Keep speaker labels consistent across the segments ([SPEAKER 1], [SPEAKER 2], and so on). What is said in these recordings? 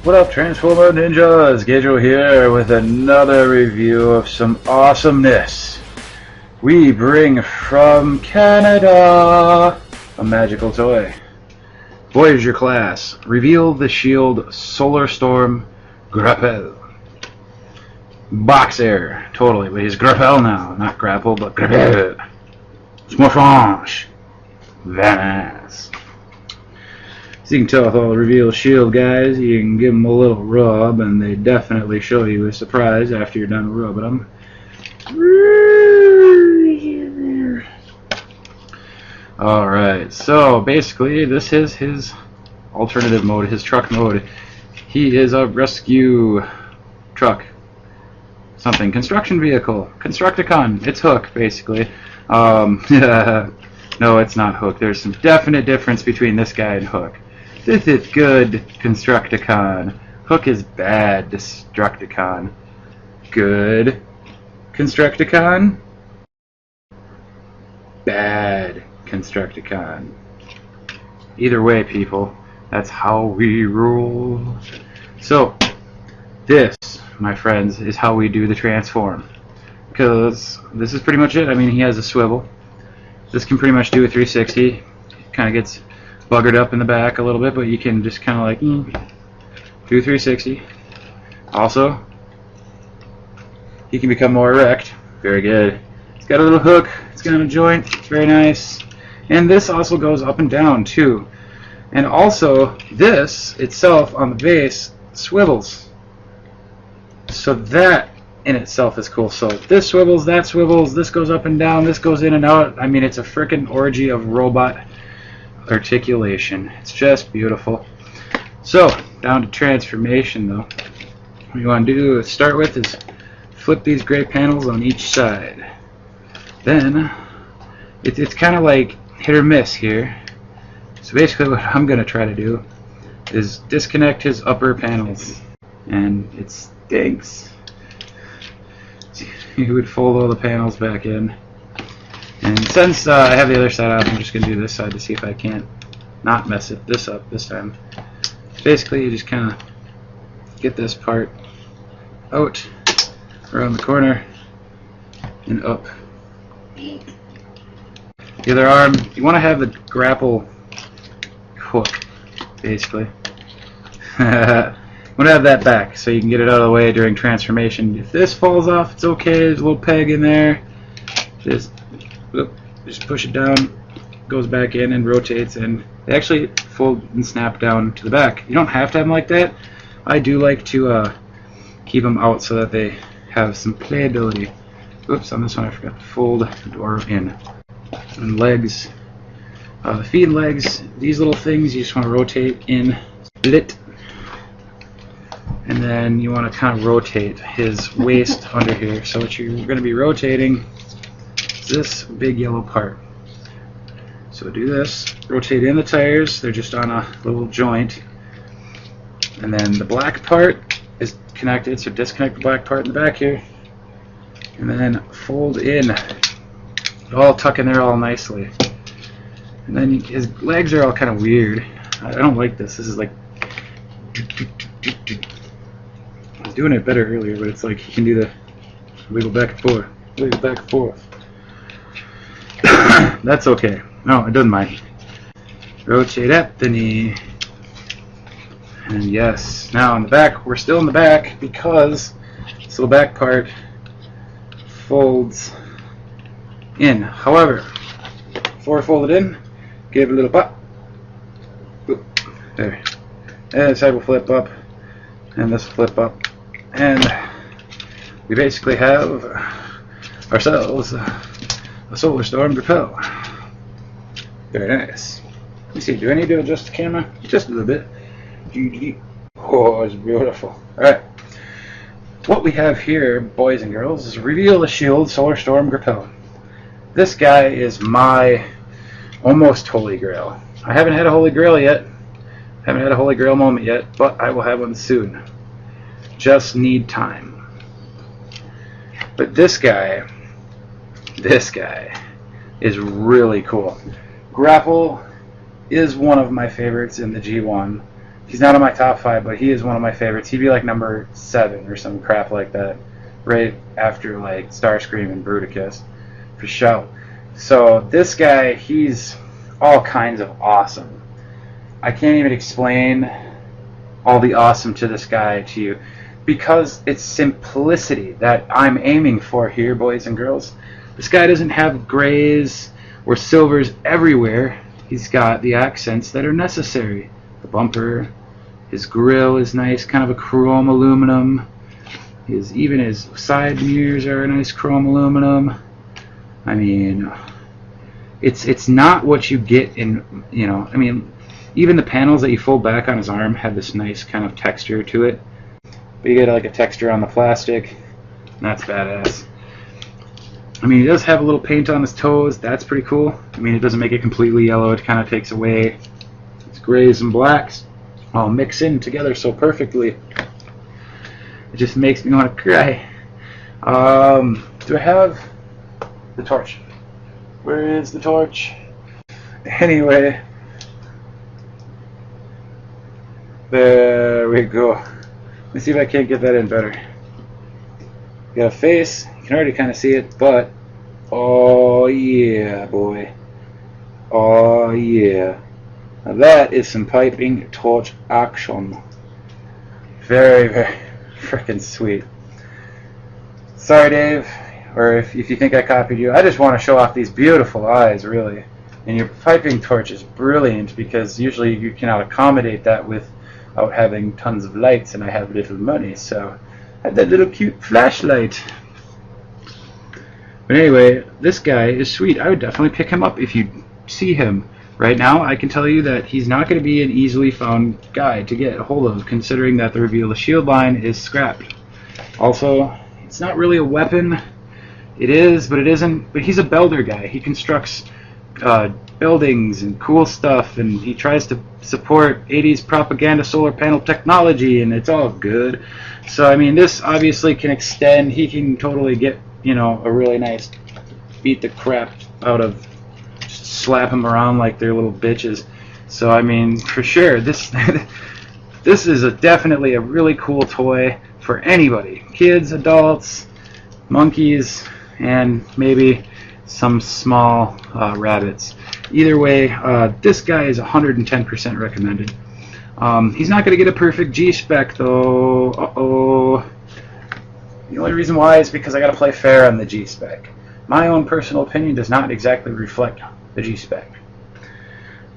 [SPEAKER 1] What up, Transformer Ninjas? Gajo here with another review of some awesomeness. We bring from Canada a magical toy. Voyager class. Reveal the shield Solar Storm Grappel. Boxer. Totally, but he's Grappel now. Not Grapple, but Grappel. Smorfange. Vanass. As you can tell with all the reveal shield guys, you can give them a little rub and they definitely show you a surprise after you're done rubbing them. Alright, so basically this is his alternative mode, his truck mode. He is a rescue truck. Something. Construction vehicle. Constructicon. It's Hook, basically. No, it's not Hook. There's some definite difference between this guy and Hook. This is good Constructicon. Hook is bad Destructicon. Good Constructicon. Bad Constructicon. Either way, people, that's how we rule. So, this, my friends, is how we do the transform. Because this is pretty much it. I mean, he has a swivel. This can pretty much do a 360. Kind of gets buggered up in the back a little bit, but you can just kind of like do 360. Also, he can become more erect. Very good. It's got a little hook. It's got a joint. It's very nice. And this also goes up and down too. And also, this itself on the base swivels. So that in itself is cool. So this swivels, that swivels, this goes up and down, this goes in and out. I mean, it's a freaking orgy of robot articulation. It's just beautiful. So, down to transformation though. What you want to do to start with is flip these gray panels on each side. Then, it's kind of like hit or miss here. So basically what I'm going to try to do is disconnect his upper panels. And it stinks. You would fold all the panels back in. And since I have the other side out, I'm just going to do this side to see if I can't not mess this up this time. Basically, you just kind of get this part out around the corner and up. The other arm, you want to have the grapple hook, basically. You want to have that back so you can get it out of the way during transformation. If this falls off, it's okay. There's a little peg in there. Just push it down, goes back in and rotates, and they actually fold and snap down to the back. You don't have to have them like that. I do like to keep them out so that they have some playability. Oops, on this one I forgot to fold the door in. And legs, the feet and legs, these little things you just want to rotate in, split, and then you want to kind of rotate his waist under here. So what you're going to be rotating is this big yellow part. So do this, rotate in the tires, they're just on a little joint, and then the black part is connected, so disconnect the black part in the back here, and then fold in. It'll all tuck in there all nicely. And then his legs are all kind of weird. I don't like this. This is like, I was doing it better earlier, but it's like he can do the wiggle back and forth, wiggle back and forth. That's okay. No, it doesn't mind. Rotate up the knee. And yes, now in the back, we're still in the back because this little back part folds in. However, before I fold it in, give it a little pop. Oop, there. And this side will flip up, and this will flip up. And we basically have ourselves a Solar Storm Grappel. Very nice. Let me see, do I need to adjust the camera? Just a little bit. Oh, it's beautiful. Alright. What we have here, boys and girls, is Reveal the Shield Solar Storm Grappel. This guy is my almost holy grail. I haven't had a holy grail yet. Haven't had a holy grail moment yet, but I will have one soon. Just need time. But this guy is really cool. Grappel is one of my favorites in the G1. He's not on my top 5, but he is one of my favorites. He'd be like number 7 or some crap like that, right after like Starscream and Bruticus, for sure. So this guy, he's all kinds of awesome. I can't even explain all the awesome to this guy to you, because it's simplicity that I'm aiming for here, boys and girls. This guy doesn't have grays or silvers everywhere. He's got the accents that are necessary. The bumper, his grille is nice, kind of a chrome aluminum. Even his side mirrors are a nice chrome aluminum. I mean, it's not what you get in, I mean, even the panels that you fold back on his arm have this nice kind of texture to it. But you get like a texture on the plastic. That's badass. I mean, he does have a little paint on his toes. That's pretty cool. I mean, it doesn't make it completely yellow. It kind of takes away its grays and blacks all mix in together so perfectly. It just makes me want to cry. Do I have the torch? Where is the torch? Anyway, there we go. Let's see if I can't get that in better. Got a face. You can already kind of see it, but oh yeah, boy. Oh yeah. Now that is some piping torch action. Very, very freaking sweet. Sorry, Dave, or if you think I copied you, I just want to show off these beautiful eyes, really. And your piping torch is brilliant, because usually you cannot accommodate that without having tons of lights, and I have little money, so I had that little cute flashlight. But anyway, this guy is sweet. I would definitely pick him up if you see him. Right now, I can tell you that he's not going to be an easily found guy to get a hold of, considering that the Reveal the Shield line is scrapped. Also, it's not really a weapon. It is, but it isn't. But he's a builder guy. He constructs buildings and cool stuff, and he tries to support 80s propaganda solar panel technology, and it's all good. So, I mean, this obviously can extend. He can totally get, a really nice beat the crap out of, slap them around like they're little bitches. So I mean, for sure, this is definitely a really cool toy for anybody, kids, adults, monkeys, and maybe some small rabbits. Either way, this guy is 110% recommended. He's not going to get a perfect G-spec though. Uh-oh. The only reason why is because I got to play fair on the G-spec. My own personal opinion does not exactly reflect the G-spec.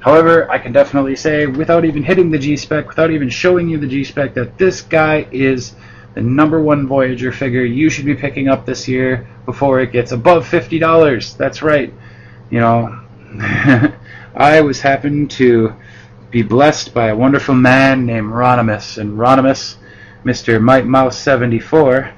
[SPEAKER 1] However, I can definitely say, without even hitting the G-spec, without even showing you the G-spec, that this guy is the #1 Voyager figure you should be picking up this year before it gets above $50. That's right. I was happened to be blessed by a wonderful man named Ronimus, and Ronimus, Mr. Mike Mouse 74,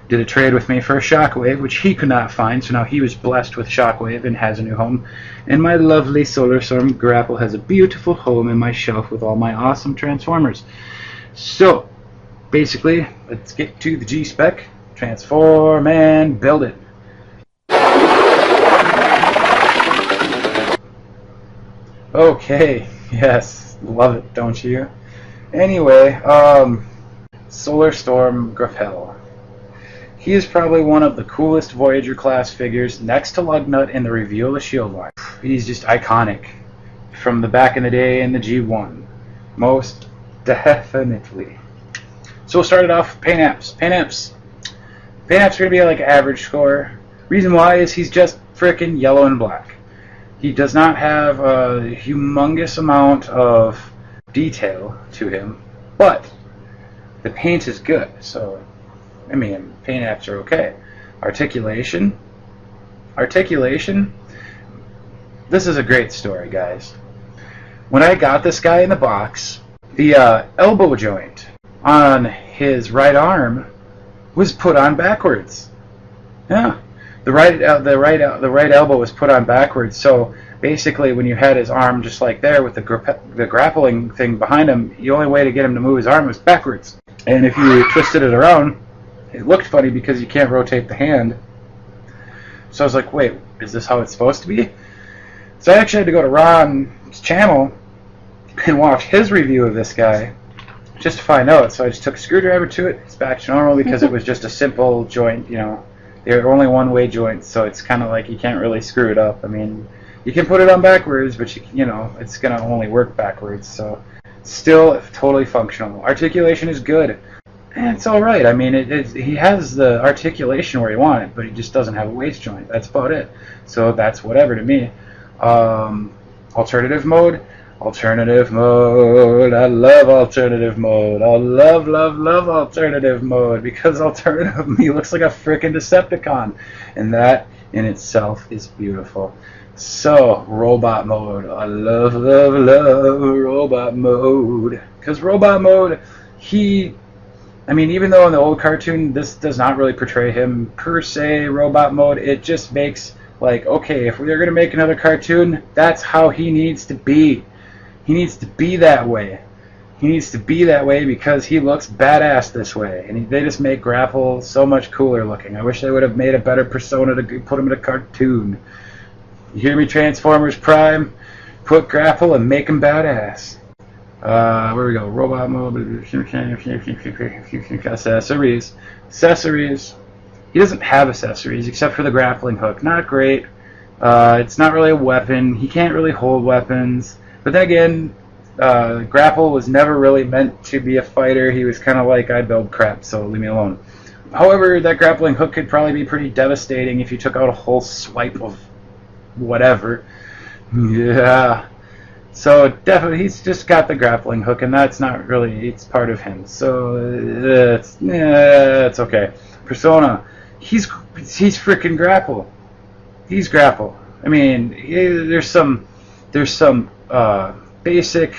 [SPEAKER 1] did a trade with me for a Shockwave, which he could not find, so now he was blessed with Shockwave and has a new home. And my lovely Solar Storm Grapple has a beautiful home in my shelf with all my awesome Transformers. So, basically, let's get to the G-spec, transform, and build it. Okay, yes, love it, don't you? Anyway, Solar Storm Grappel. He is probably one of the coolest Voyager class figures next to Lugnut in the Reveal the Shield line. He's just iconic from the back in the day in the G1. Most definitely. So we'll start it off with paint apps. Paint apps are going to be like average score. Reason why is he's just frickin' yellow and black. He does not have a humongous amount of detail to him, but the paint is good, so I mean, paint apps are okay. Articulation. This is a great story, guys. When I got this guy in the box, the elbow joint on his right arm was put on backwards. Yeah, the right elbow was put on backwards. So basically, when you had his arm just like there with the grappling thing behind him, the only way to get him to move his arm was backwards. And if you twisted it around, it looked funny because you can't rotate the hand. So I was like, wait, is this how it's supposed to be? So I actually had to go to Ron's channel and watch his review of this guy just to find out. So I just took a screwdriver to it. It's back to normal because it was just a simple joint, you know. They're only one-way joints, so it's kind of like you can't really screw it up. I mean, you can put it on backwards, but you know, it's going to only work backwards. So still totally functional. Articulation is good. And it's alright. I mean, he has the articulation where you want it, but he just doesn't have a waist joint. That's about it. So that's whatever to me. Alternative mode. Alternative mode. I love alternative mode. I love, love, love alternative mode because alternative me looks like a frickin' Decepticon. And that in itself is beautiful. So, robot mode. I love, love, love robot mode. Because robot mode, I mean, even though in the old cartoon this does not really portray him per se, robot mode, it just makes, like, okay, if we're going to make another cartoon, that's how he needs to be. He needs to be that way. He needs to be that way because he looks badass this way. And they just make Grapple so much cooler looking. I wish they would have made a better persona to put him in a cartoon. You hear me, Transformers Prime? Put Grapple and make him badass. Where we go? Robot mode. Accessories. Accessories. He doesn't have accessories except for the grappling hook. Not great. It's not really a weapon. He can't really hold weapons. But then again, Grapple was never really meant to be a fighter. He was kind of like, I build crap, so leave me alone. However, that grappling hook could probably be pretty devastating if you took out a whole swipe of whatever. Yeah. So definitely, he's just got the grappling hook, and that's not really, it's part of him. So it's okay. Persona, he's freaking Grapple. He's Grapple. I mean, there's some basic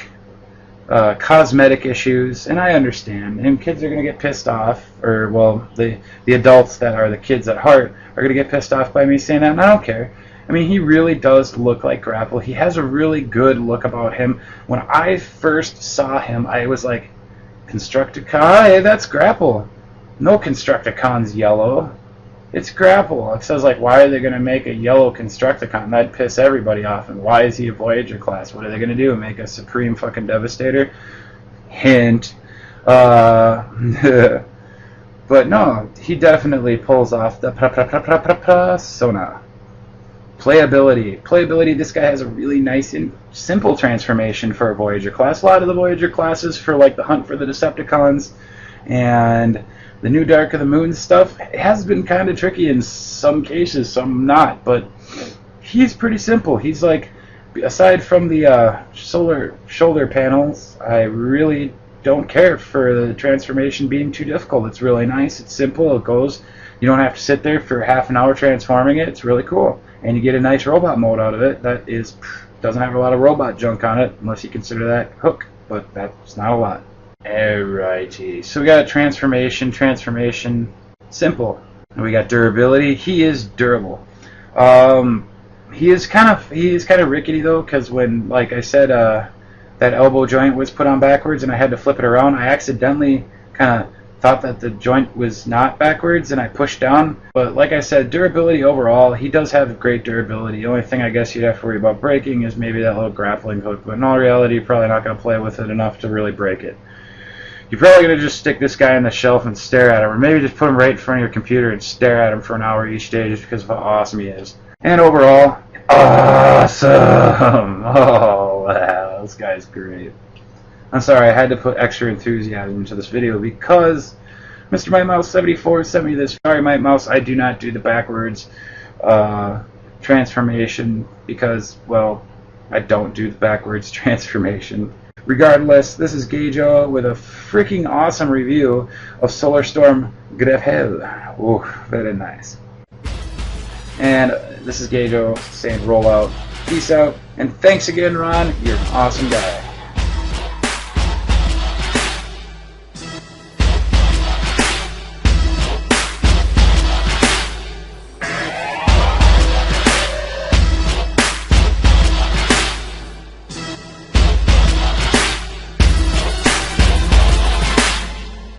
[SPEAKER 1] cosmetic issues, and I understand. And kids are gonna get pissed off, or well, the adults that are the kids at heart are gonna get pissed off by me saying that, and I don't care. I mean, he really does look like Grapple. He has a really good look about him. When I first saw him, I was like, Constructicon? Hey, that's Grapple. No Constructicon's yellow. It's Grapple. It says, like, why are they going to make a yellow Constructicon? That'd piss everybody off. And why is he a Voyager class? What are they going to do? Make a Supreme fucking Devastator? Hint. But no, he definitely pulls off the persona. Playability, this guy has a really nice and simple transformation for a Voyager class. A lot of the Voyager classes for like the Hunt for the Decepticons and the New Dark of the Moon stuff, it has been kind of tricky in some cases, some not, but he's pretty simple. He's like, aside from the shoulder panels, I really don't care for the transformation being too difficult. It's really nice, it's simple, it goes. You don't have to sit there for half an hour transforming it. It's really cool. And you get a nice robot mode out of it that doesn't have a lot of robot junk on it, unless you consider that hook, but that's not a lot. Alrighty, so we got a transformation, simple. And we got durability. He is durable. He is kind of rickety though, because when, like I said, that elbow joint was put on backwards and I had to flip it around, I accidentally kind of thought that the joint was not backwards and I pushed down. But like I said, durability overall, he does have great durability. The only thing I guess you'd have to worry about breaking is maybe that little grappling hook, but in all reality you're probably not going to play with it enough to really break it. You're probably going to just stick this guy on the shelf and stare at him, or maybe just put him right in front of your computer and stare at him for an hour each day just because of how awesome he is. And overall, awesome! Oh wow, this guy's great. I'm sorry, I had to put extra enthusiasm into this video because Mr. Mighty Mouse 74 sent me this. Sorry, Mighty Mouse, I do not do the backwards transformation because, well, I don't do the backwards transformation. Regardless, this is Gajo with a freaking awesome review of Solar Storm Grappel. Ooh, very nice. And this is Gajo saying roll out. Peace out. And thanks again, Ron. You're an awesome guy.